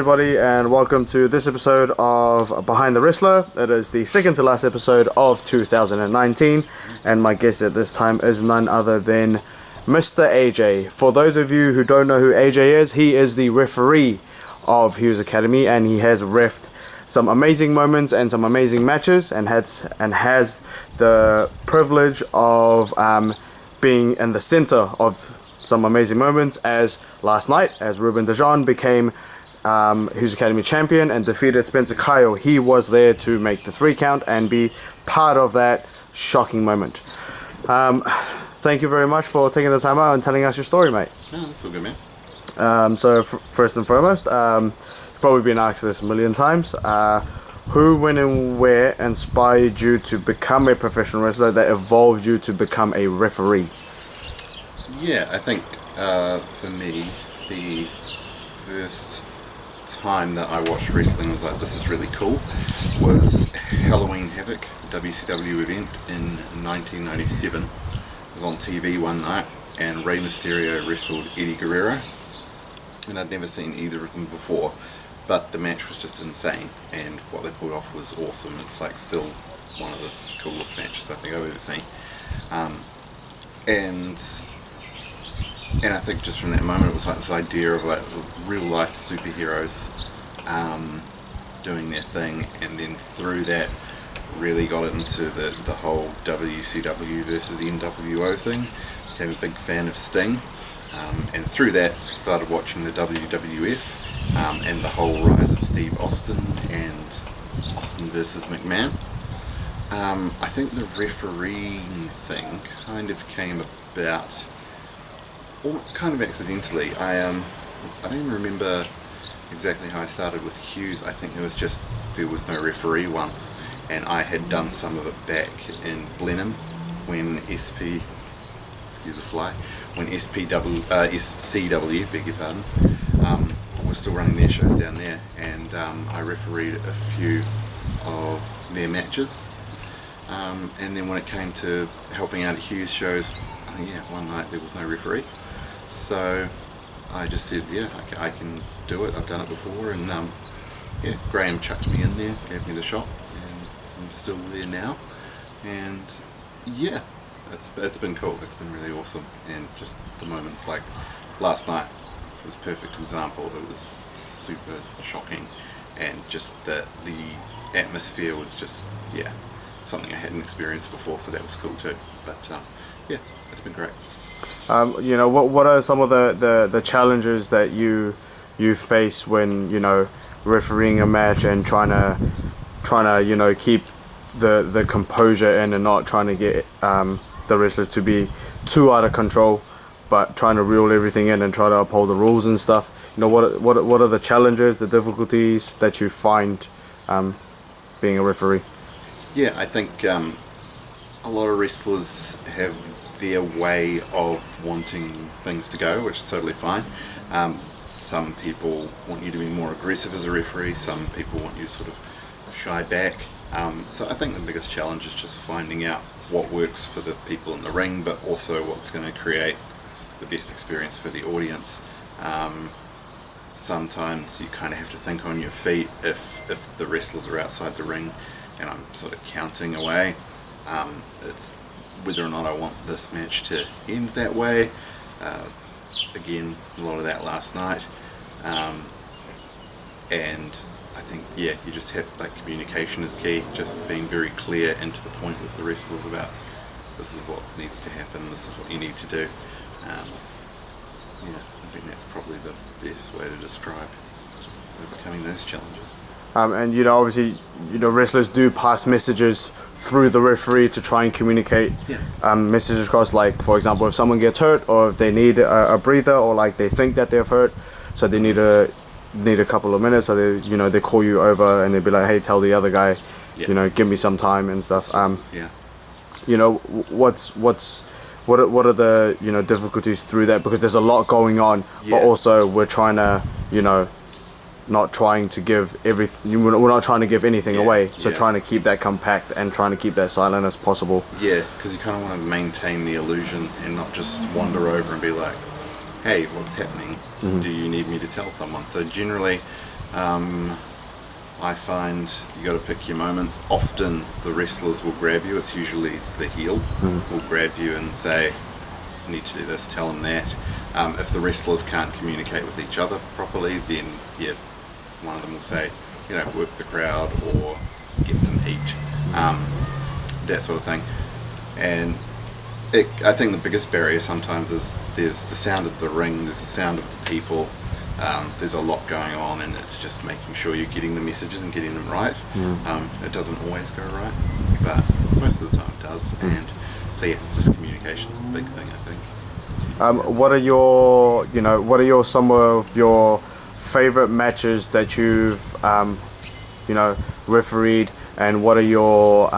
everybody, and welcome to this episode of Behind the Wrestler. It is the second to last episode of 2019, and my guest at this time is none other than Mr. AJ. For those of you who don't know who AJ is, he is the referee of Hughes Academy, and he has reffed some amazing moments and some amazing matches, and has the privilege of being in the center of some amazing moments, as last night, as Ruben DeJean became Hughes Academy champion and defeated Spencer Kyle. He was there to make the 3 count and be part of that shocking moment. Thank you very much for taking the time out and telling us your story, mate. Oh, that's all good, man. First and foremost, you've probably been asked this a million times. Who, when and where inspired you to become a professional wrestler that evolved you to become a referee? Yeah, I think for me, the first time that I watched wrestling was like, this is really cool, was Halloween Havoc, WCW event in 1997. It was on TV one night, and Rey Mysterio wrestled Eddie Guerrero, and I'd never seen either of them before, but the match was just insane, and what they pulled off was awesome. It's like still one of the coolest matches I think I've ever seen. And I think just from that moment it was like this idea of like real life superheroes doing their thing, and then through that really got into the whole WCW versus NWO thing. Became a big fan of Sting, and through that started watching the WWF and the whole rise of Steve Austin and Austin versus McMahon. I think the refereeing thing kind of came about kind of accidentally. I don't even remember exactly how I started with Hughes. I think there was no referee once, and I had done some of it back in Blenheim when SCW, beg your pardon, was still running their shows down there, and I refereed a few of their matches. And then when it came to helping out at Hughes shows, one night there was no referee. So I just said, I can do it. I've done it before, and Graham chucked me in there, gave me the shot, and I'm still there now. And it's been cool. It's been really awesome, and just the moments like last night was a perfect example. It was super shocking, and just the atmosphere was just something I hadn't experienced before, so that was cool too. But it's been great. What are some of the challenges that you face when refereeing a match and trying to keep the composure in and not trying to get the wrestlers to be too out of control, but trying to reel everything in and try to uphold the rules and stuff? What are the challenges, the difficulties that you find being a referee? Yeah, I think a lot of wrestlers have their way of wanting things to go, which is totally fine. Some people want you to be more aggressive as a referee, some people want you to sort of shy back. So I think the biggest challenge is just finding out what works for the people in the ring, but also what's going to create the best experience for the audience. Sometimes you kind of have to think on your feet if the wrestlers are outside the ring and I'm sort of counting away. It's whether or not I want this match to end that way. Again, a lot of that last night. And I think, you just have, communication is key, just being very clear and to the point with the wrestlers about this is what needs to happen, this is what you need to do. I think that's probably the best way to describe overcoming those challenges. And obviously, wrestlers do pass messages through the referee to try and communicate messages across. Like, for example, if someone gets hurt, or if they need a breather, or like they think that they're hurt, so they need a couple of minutes, so they call you over and they'd be like, hey, tell the other guy, give me some time and stuff. What are the difficulties through that, because there's a lot going on, but also we're trying to not trying to give everything. We're not trying to give anything away, so trying to keep that compact and trying to keep that silent as possible. Yeah, because you kind of want to maintain the illusion and not just wander over and be like, hey, what's happening? Do you need me to tell someone? So generally, I find you got to pick your moments. Often the wrestlers will grab you. It's usually the heel will grab you and say, "I need to do this." Tell them that. If the wrestlers can't communicate with each other properly, then yeah, one of them will say, work the crowd or get some heat, that sort of thing. And I think the biggest barrier sometimes is there's the sound of the ring, there's the sound of the people. There's a lot going on, and it's just making sure you're getting the messages and getting them right. It doesn't always go right, but most of the time it does. And so yeah, just communication is the big thing, I think. What are some of your favorite matches that you've refereed, and what are your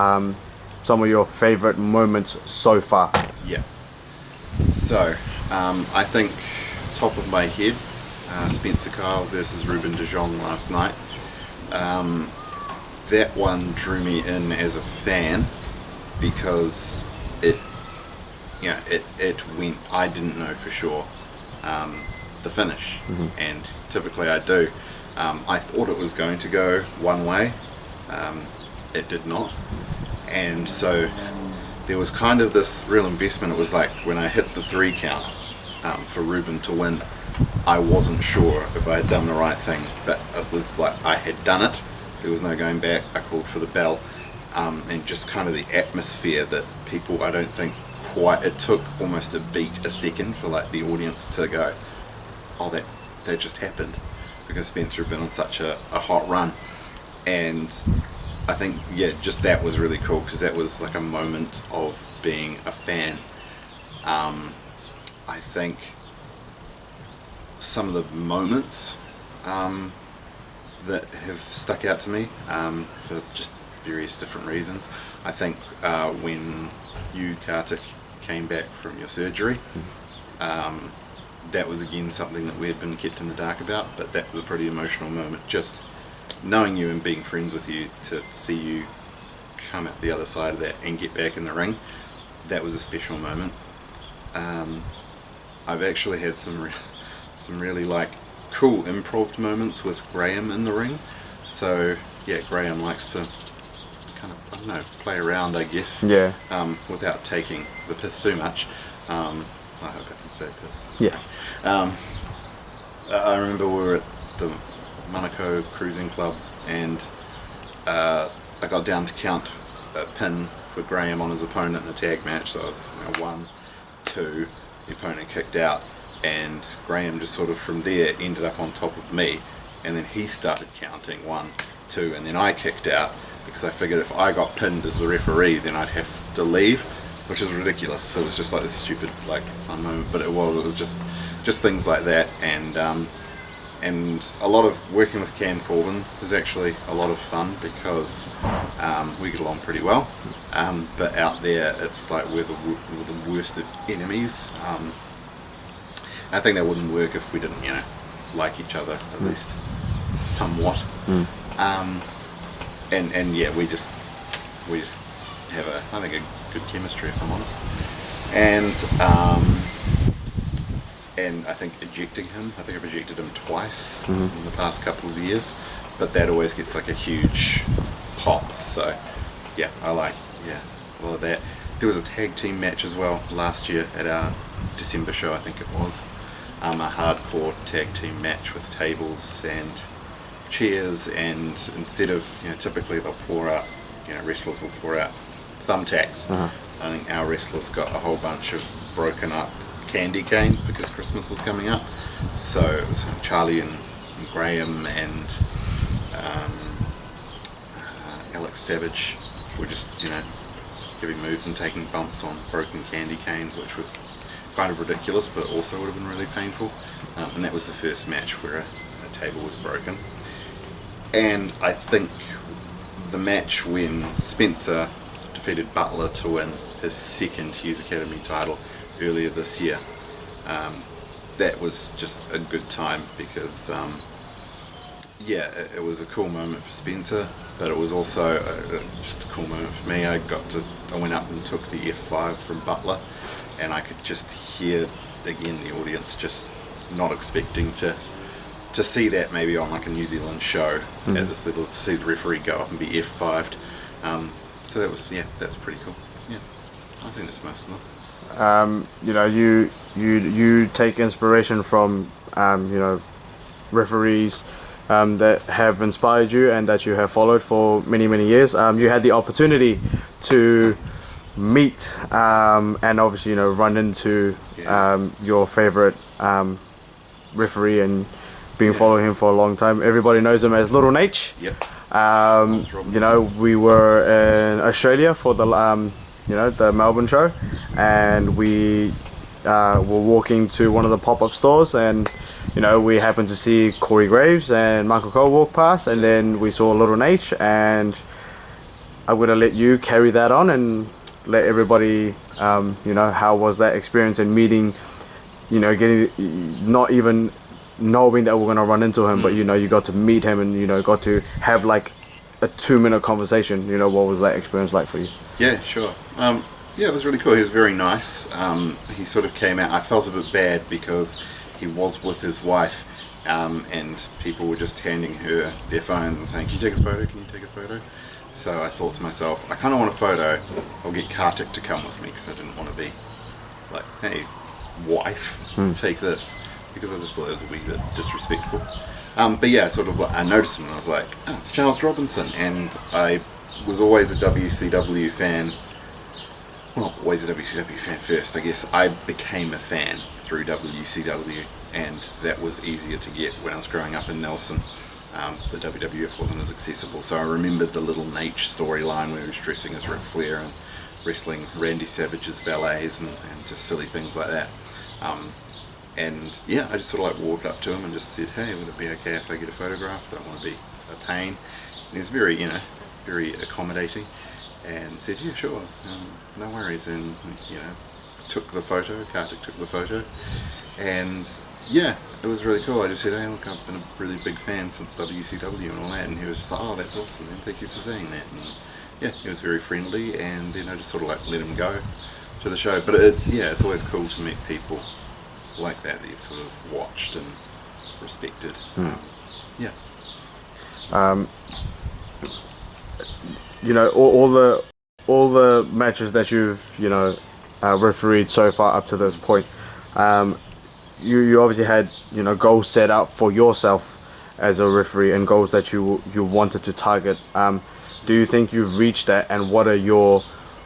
some of your favorite moments so far? Yeah. So I think top of my head, Spencer Kyle versus Ruben de Jong last night. That one drew me in as a fan because it went. I didn't know for sure the finish, and typically I do. I thought it was going to go one way. It did not, and so there was kind of this real investment. It was like when I hit the 3 count for Ruben to win, I wasn't sure if I had done the right thing, but it was like I had done it. There was no going back. I called for the bell, and just kind of the atmosphere that people, I don't think quite, it took almost a beat, a second for like the audience to go, oh, that just happened, because Spencer had been on such a hot run. And I think, yeah, just that was really cool, because that was like a moment of being a fan. I think some of the moments that have stuck out to me for just various different reasons. I think when you, Kartik, came back from your surgery, that was again something that we had been kept in the dark about, but that was a pretty emotional moment. Just knowing you and being friends with you, to see you come out the other side of that and get back in the ring, that was a special moment. I've actually had some really like cool improv moments with Graham in the ring. So yeah, Graham likes to kind of, I don't know, play around, I guess. Yeah. Without taking the piss too much. I hope I can say piss. Yeah. I remember we were at the Monaco Cruising Club, and I got down to count a pin for Graham on his opponent in a tag match. So I was 1, 2, the opponent kicked out, and Graham just sort of from there ended up on top of me, and then he started counting 1, 2, and then I kicked out, because I figured if I got pinned as the referee, then I'd have to leave, which is ridiculous. So it was just like this stupid, like, fun moment, but it was just things like that. And a lot of working with Cam Corbin is actually a lot of fun, because we get along pretty well, but out there it's like we're the worst of enemies. I think that wouldn't work if we didn't like each other, at least somewhat. And yeah, we just have I think a good chemistry, if I'm honest. And I think ejecting him, I think I've ejected him twice in the past couple of years, but that always gets like a huge pop. So yeah, I like all of that. There was a tag team match as well last year at our December show, I think it was, a hardcore tag team match with tables and chairs, and instead of typically they'll pour out, wrestlers will pour out thumbtacks. I think our wrestlers got a whole bunch of broken up candy canes because Christmas was coming up. So it was Charlie and Graham and Alex Savage were just giving moves and taking bumps on broken candy canes, which was kind of ridiculous, but also would have been really painful. And that was the first match where a table was broken. And I think the match when Spencer defeated Butler to win his second Hughes Academy title earlier this year, that was just a good time, because it was a cool moment for Spencer, but it was also just a cool moment for me. I went up and took the F5 from Butler, and I could just hear again, the audience just not expecting to see that maybe on like a New Zealand show at this level, to see the referee go up and be F5'd. So that was, that's pretty cool. Yeah, I think that's most of them. You know, you take inspiration from referees that have inspired you and that you have followed for many years. You had the opportunity to meet and obviously run into your favorite referee and been following him for a long time. Everybody knows him as Little Nate. Yep. We were in Australia for the the Melbourne show, and we were walking to one of the pop-up stores, and we happened to see Corey Graves and Michael Cole walk past, and then we saw Little Nate, and I'm gonna let you carry that on and let everybody how was that experience and meeting, getting, not even knowing that we're gonna run into him, but you got to meet him and got to have like a 2-minute conversation. What was that experience like for you? Yeah, sure. It was really cool. He was very nice. He sort of came out. I felt a bit bad because he was with his wife, and people were just handing her their phones and saying, "Can you take a photo? Can you take a photo?" So I thought to myself, I kind of want a photo. I'll get Kartik to come with me because I didn't want to be like, "Hey, wife, take this," because I just thought it was a wee bit disrespectful. But yeah, sort of, I noticed him and I was like, "Oh, it's Charles Robinson," and I was always a WCW fan. Well, always a WCW fan first, I guess. I became a fan through WCW, and that was easier to get when I was growing up in Nelson. The WWF wasn't as accessible, so I remembered the Little Nate storyline where he was dressing as Ric Flair and wrestling Randy Savage's valets and just silly things like that. And yeah, I just sort of like walked up to him and just said, "Hey, would it be okay if I get a photograph? I don't want to be a pain." And he was very, very accommodating, and said, "Yeah, sure, no worries." And took the photo. Kartik took the photo, and yeah, it was really cool. I just said, "Hey, look, I've been a really big fan since WCW and all that," and he was just like, "Oh, that's awesome, man. Thank you for saying that." And yeah, he was very friendly, and then I just sort of like let him go to the show. But it's always cool to meet people like that you've sort of watched and respected. Yeah. All the matches that you've refereed so far up to this point, you obviously had goals set out for yourself as a referee and goals that you wanted to target. Do you think you've reached that, and what are your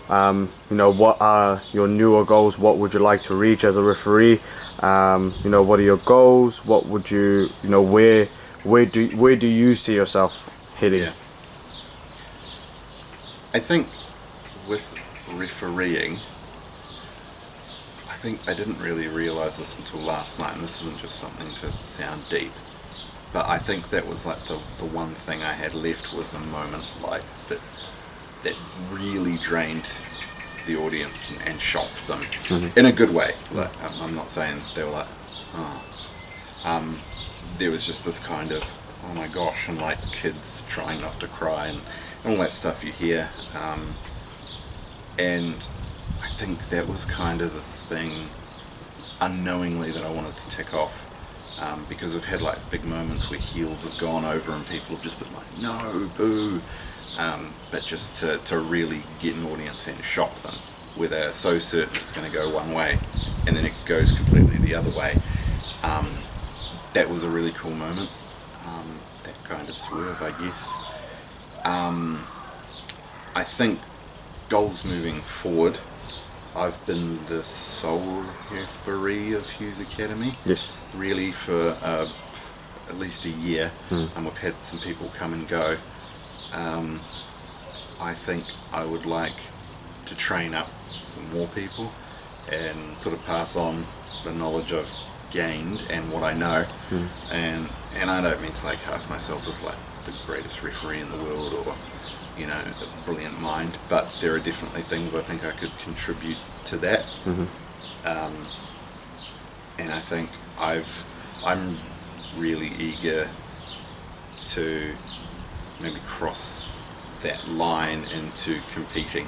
what are your newer goals? What would you like to reach as a referee? What are your goals? What would you where do you see yourself heading? Yeah. I think with refereeing, I think I didn't really realise this until last night, and this isn't just something to sound deep, but I think that was like the one thing I had left was a moment like that really drained the audience and shocked them in a good way. Like, I'm not saying they were like, oh. There was just this kind of, oh my gosh, and like kids trying not to cry and all that stuff you hear. And I think that was kind of the thing unknowingly that I wanted to tick off, because we've had like big moments where heels have gone over and people have just been like, no, boo. But just to really get an audience and shock them, where they're so certain it's going to go one way and then it goes completely the other way. That was a really cool moment, that kind of swerve, I guess. I think goals moving forward, I've been the sole referee of Hughes Academy. Yes. Really for at least a year, and we've had some people come and go. I think I would like to train up some more people and sort of pass on the knowledge I've gained and what I know. And I don't mean to like cast myself as like the greatest referee in the world or a brilliant mind, but there are definitely things I think I could contribute to that. And I think I'm really eager to maybe cross that line into competing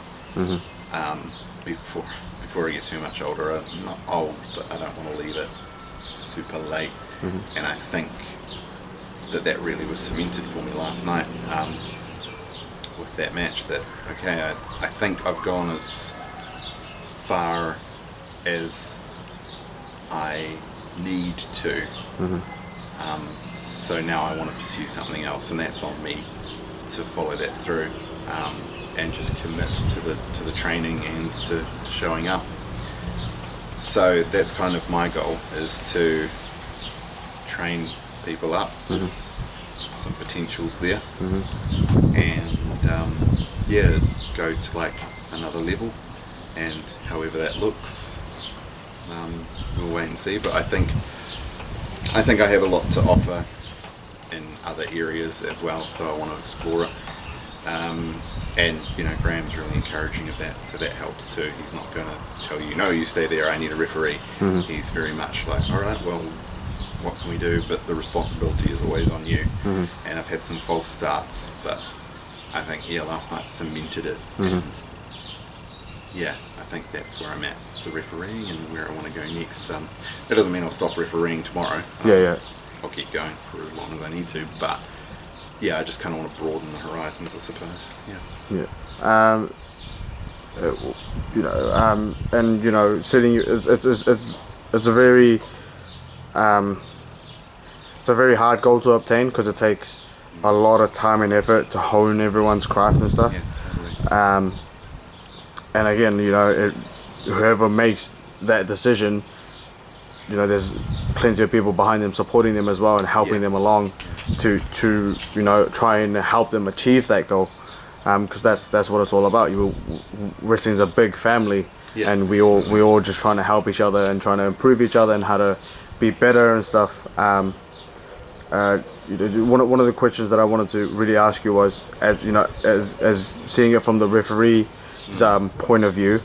before before I get too much older. I'm not old, but I don't want to leave it super late. And I think that really was cemented for me last night with that match. That okay, I think I've gone as far as I need to. So now I want to pursue something else, and that's on me to follow that through and just commit to the training and to showing up. So that's kind of my goal, is to train people up. There's some potentials there, and yeah, go to like another level, and however that looks, we'll wait and see. But I think I have a lot to offer in other areas as well, so I want to explore it. And you know, Graham's really encouraging of that, so that helps too. He's not going to tell you, no, you stay there, I need a referee. He's very much like, all right, well, what can we do? But the responsibility is always on you. And I've had some false starts, but I think last night cemented it. And yeah, I think that's where I'm at with the refereeing and where I want to go next. That doesn't mean I'll stop refereeing tomorrow. I'll keep going for as long as I need to, but yeah, I just kind of want to broaden the horizons, I suppose. You know, and you know, sitting, it's a very it's a very hard goal to obtain, because it takes a lot of time and effort to hone everyone's craft and stuff. Totally. And again, you know, whoever makes that decision, you know, there's plenty of people behind them supporting them as well and helping them along to you know, try and help them achieve that goal, because that's what it's all about. Wrestling's a big family, and we all just trying to help each other and trying to improve each other and how to be better and stuff. One of the questions that I wanted to really ask you was, as you know, as seeing it from the referee's point of view,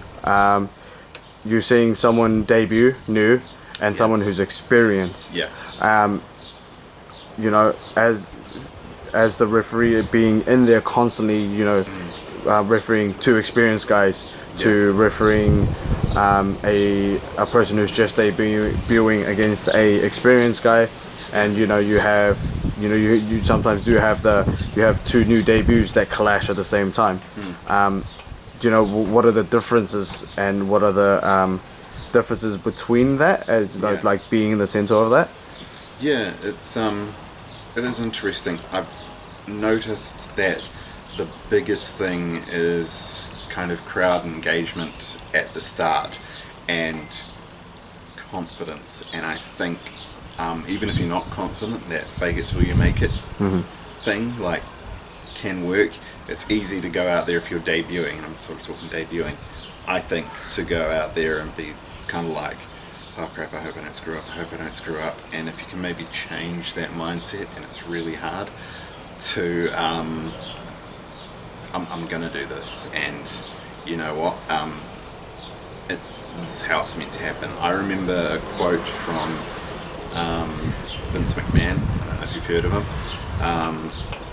you're seeing someone debut new and someone who's experienced. You know, as the referee being in there constantly, you know, refereeing two experienced guys to refereeing a person who's just debuting against a experienced guy, and you know, you sometimes do have two new debuts that clash at the same time. You know, what are the differences, and what are the differences between that, like being in the center of that? It is interesting. I've noticed that the biggest thing is kind of crowd engagement at the start and confidence. And I think even if you're not confident, that fake it till you make it thing, like, can work. It's easy to go out there if you're debuting, and I'm sort of talking debuting, I think, to go out there and be kind of like, oh crap, I hope I don't screw up, and if you can maybe change that mindset, and it's really hard to I'm gonna do this, and you know what, this is how it's meant to happen. I remember a quote from Vince McMahon. I don't know if you've heard of him.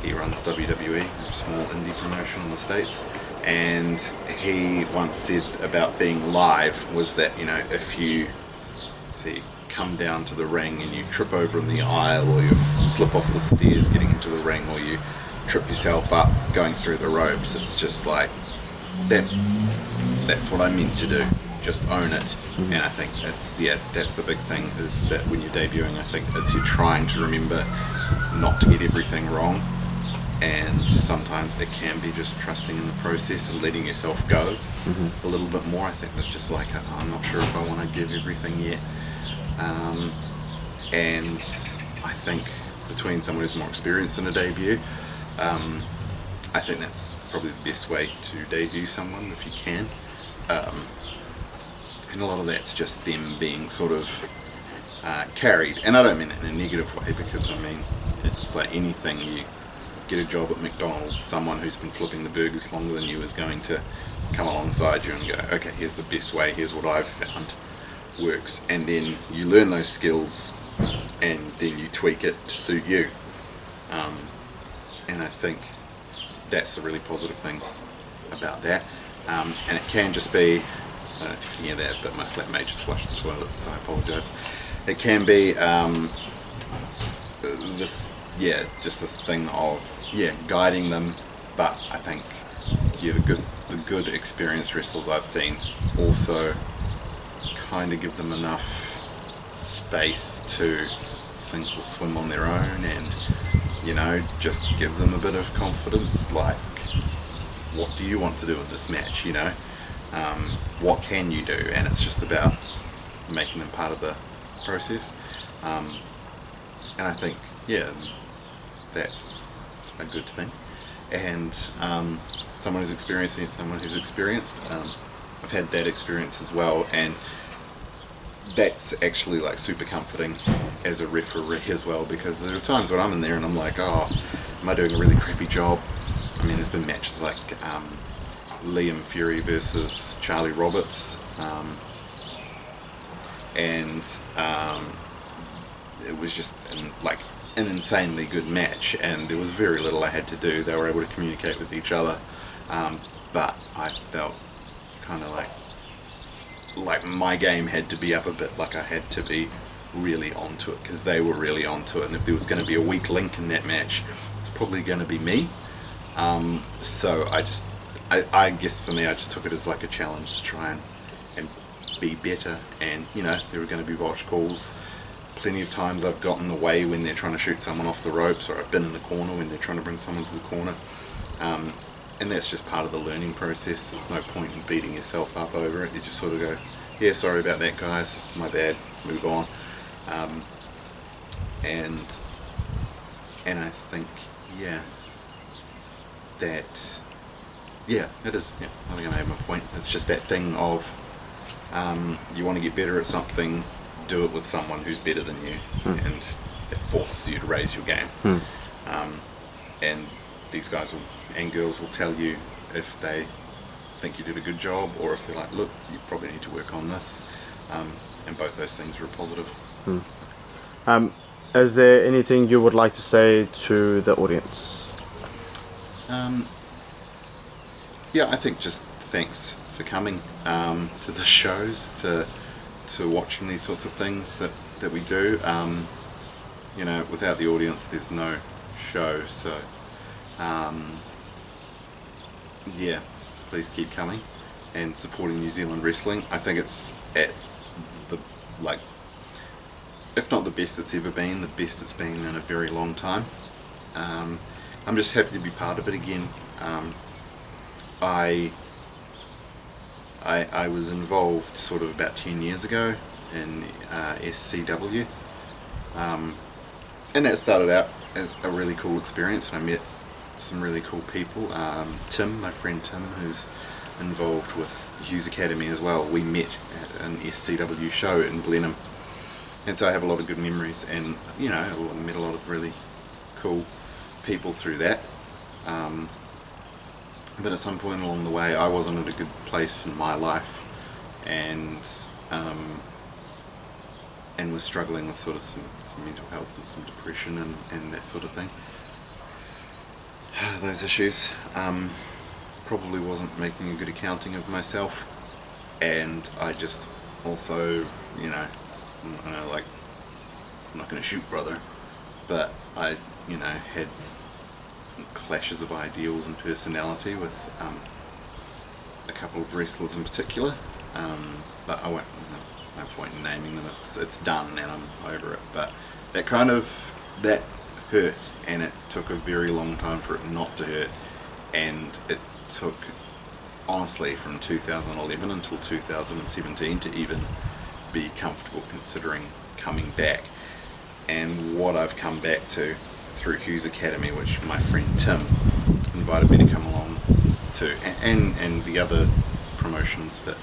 He runs WWE, a small indie promotion in the States, and he once said about being live was that, you know, if you come down to the ring and you trip over in the aisle, or you slip off the stairs getting into the ring, or you trip yourself up going through the ropes, it's just like that's what I meant to do. Just own it. And I think that's the big thing, is that when you're debuting, I think it's you're trying to remember not to get everything wrong, and sometimes it can be just trusting in the process and letting yourself go a little bit more. I think it's just like, I'm not sure if I want to give everything yet. And I think between someone who's more experienced in a debut, I think that's probably the best way to debut someone, if you can. And a lot of that's just them being sort of carried. And I don't mean that in a negative way, because I mean, it's like anything. You get a job at McDonald's, someone who's been flipping the burgers longer than you is going to come alongside you and go, okay, here's the best way, here's what I've found works. And then you learn those skills, and then you tweak it to suit you. And I think that's the really positive thing about that. And it can just be, don't know if you can hear that, but my flatmate just flushed the toilet, so I apologise. It can be just this thing of guiding them, but I think the good experienced wrestlers I've seen also kind of give them enough space to sink or swim on their own, and just give them a bit of confidence, like, what do you want to do in this match, what can you do, and it's just about making them part of the process, and I think that's a good thing, and someone who's experiencing it, someone who's experienced, I've had that experience as well, and that's actually like super comforting as a referee as well, because there are times when I'm in there and I'm like, oh, am I doing a really crappy job? I mean, there's been matches like Liam Fury versus Charlie Roberts, and it was just an insanely good match, and there was very little I had to do. They were able to communicate with each other, but I felt kind of like my game had to be up a bit, like I had to be really onto it, because they were really onto it, and if there was going to be a weak link in that match, it's probably going to be me. So I guess for me, I just took it as like a challenge to try and be better, and there were going to be botch calls. Plenty of times I've gotten away when they're trying to shoot someone off the ropes, or I've been in the corner when they're trying to bring someone to the corner, and that's just part of the learning process. There's no point in beating yourself up over it. You just sort of go, yeah, sorry about that, guys, my bad, move on. And I think that it is, I think I made my point. It's just that thing of you want to get better at something, do it with someone who's better than you, and that forces you to raise your game. And these guys and girls will tell you if they think you did a good job, or if they're like, look, you probably need to work on this, and both those things are a positive. Is there anything you would like to say to the audience? I think just thanks for coming to the shows, to watching these sorts of things that we do. Without the audience, there's no show, so please keep coming and supporting New Zealand wrestling. I think it's at the, if not the best it's ever been, the best it's been in a very long time. I'm just happy to be part of it again. I was involved sort of about 10 years ago in SCW, and that started out as a really cool experience, and I met some really cool people. Tim, my friend Tim, who's involved with Hughes Academy as well, we met at an SCW show in Blenheim, and so I have a lot of good memories, and I met a lot of really cool people through that. But at some point along the way, I wasn't at a good place in my life, and was struggling with sort of some mental health and some depression and that sort of thing. Those issues. Probably wasn't making a good accounting of myself, and I just also, I'm not going to shoot brother, but I, had clashes of ideals and personality with a couple of wrestlers in particular, but I won't, there's no point in naming them, it's done and I'm over it, but that hurt, and it took a very long time for it not to hurt, and it took, honestly, from 2011 until 2017 to even be comfortable considering coming back. And what I've come back to through Hughes Academy, which my friend Tim invited me to come along to, and the other promotions that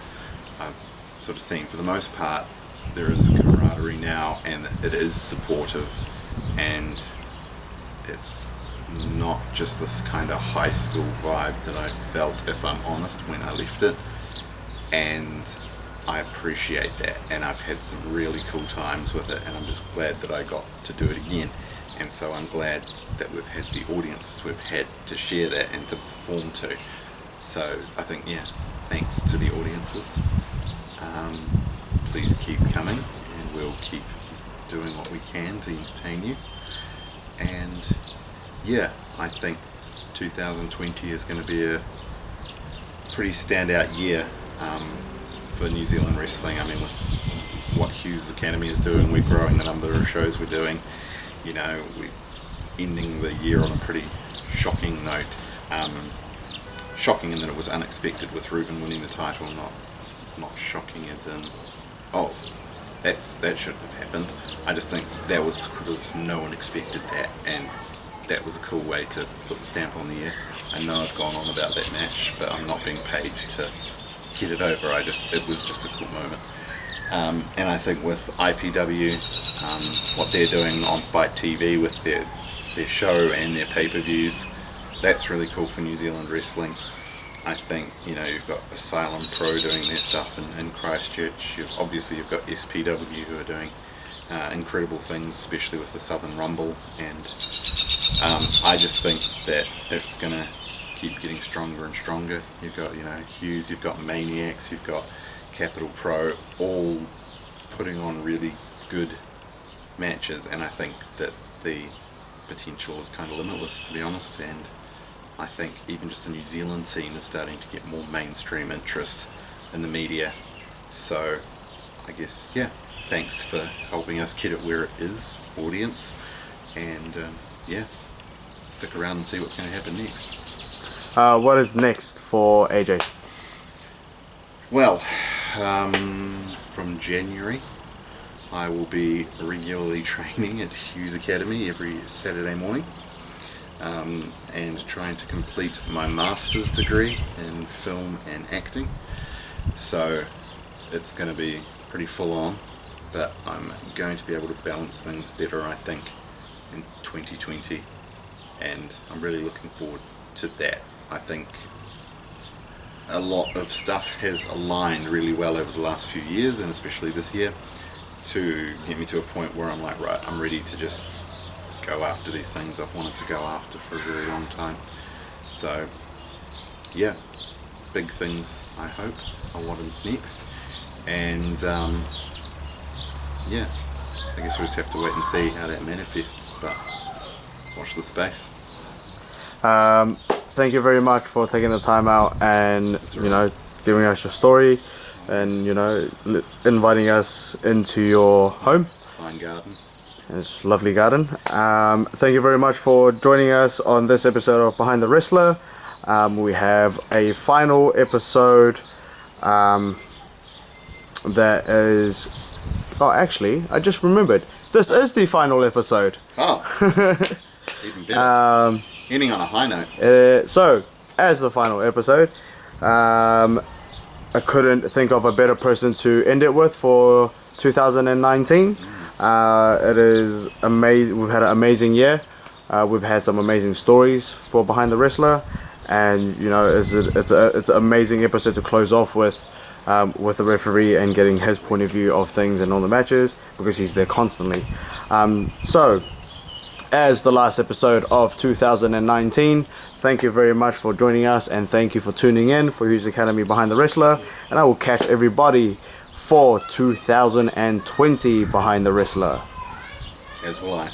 I've sort of seen, for the most part there is camaraderie now, and it is supportive, and it's not just this kind of high school vibe that I felt, if I'm honest, when I left it, and I appreciate that, and I've had some really cool times with it, and I'm just glad that I got to do it again. And so I'm glad that we've had the audiences we've had to share that and to perform to. So I think, thanks to the audiences. Please keep coming, and we'll keep doing what we can to entertain you. And yeah, I think 2020 is going to be a pretty standout year for New Zealand wrestling. I mean, with what Hughes Academy is doing, we're growing the number of shows we're doing. You know, we're ending the year on a pretty shocking note. Shocking in that it was unexpected with Ruben winning the title, not shocking as in, oh, that shouldn't have happened. I just think that was because no one expected that, and that was a cool way to put the stamp on the year. I know I've gone on about that match, but I'm not being paid to get it over. It was just a cool moment. And I think with IPW, what they're doing on Fight TV with their show and their pay-per-views, that's really cool for New Zealand wrestling. I think, you know, you've got Asylum Pro doing their stuff in Christchurch. You've got SPW who are doing incredible things, especially with the Southern Rumble. And I just think that it's going to keep getting stronger and stronger. You've got, you know, Hughes, you've got Maniacs, you've got Capital Pro, all putting on really good matches. And I think that the potential is kind of limitless, to be honest. And I think even just the New Zealand scene is starting to get more mainstream interest in the media. So I guess, yeah, thanks for helping us get it where it is, audience. And yeah, stick around and see what's going to happen next. What is next for AJ? Well, from January, I will be regularly training at Hughes Academy every Saturday morning. And trying to complete my master's degree in film and acting. So it's going to be pretty full on, but I'm going to be able to balance things better, I think, in 2020, and I'm really looking forward to that. I think a lot of stuff has aligned really well over the last few years, and especially this year, to get me to a point where I'm like, right, I'm ready to just go after these things I've wanted to go after for a very long time. So yeah, big things, I hope, are what is next. And yeah, I guess we'll just have to wait and see how that manifests, but watch the space. Thank you very much for taking the time out and you know, giving us your story and you know, inviting us into your home. Fine garden. It's a lovely garden. Thank you very much for joining us on this episode of Behind the Wrestler. We have a final episode that is... Oh, actually, I just remembered. This is the final episode. Oh, even better. Ending on a high note. So, as the final episode, I couldn't think of a better person to end it with for 2019. It is amazing. We've had an amazing year. We've had some amazing stories for Behind the Wrestler, and you know, it's an amazing episode to close off with the referee and getting his point of view of things and all the matches, because he's there constantly. So, as the last episode of 2019, thank you very much for joining us, and thank you for tuning in for Hughes Academy Behind the Wrestler, and I will catch everybody for 2020 Behind the Wrestler. As will I.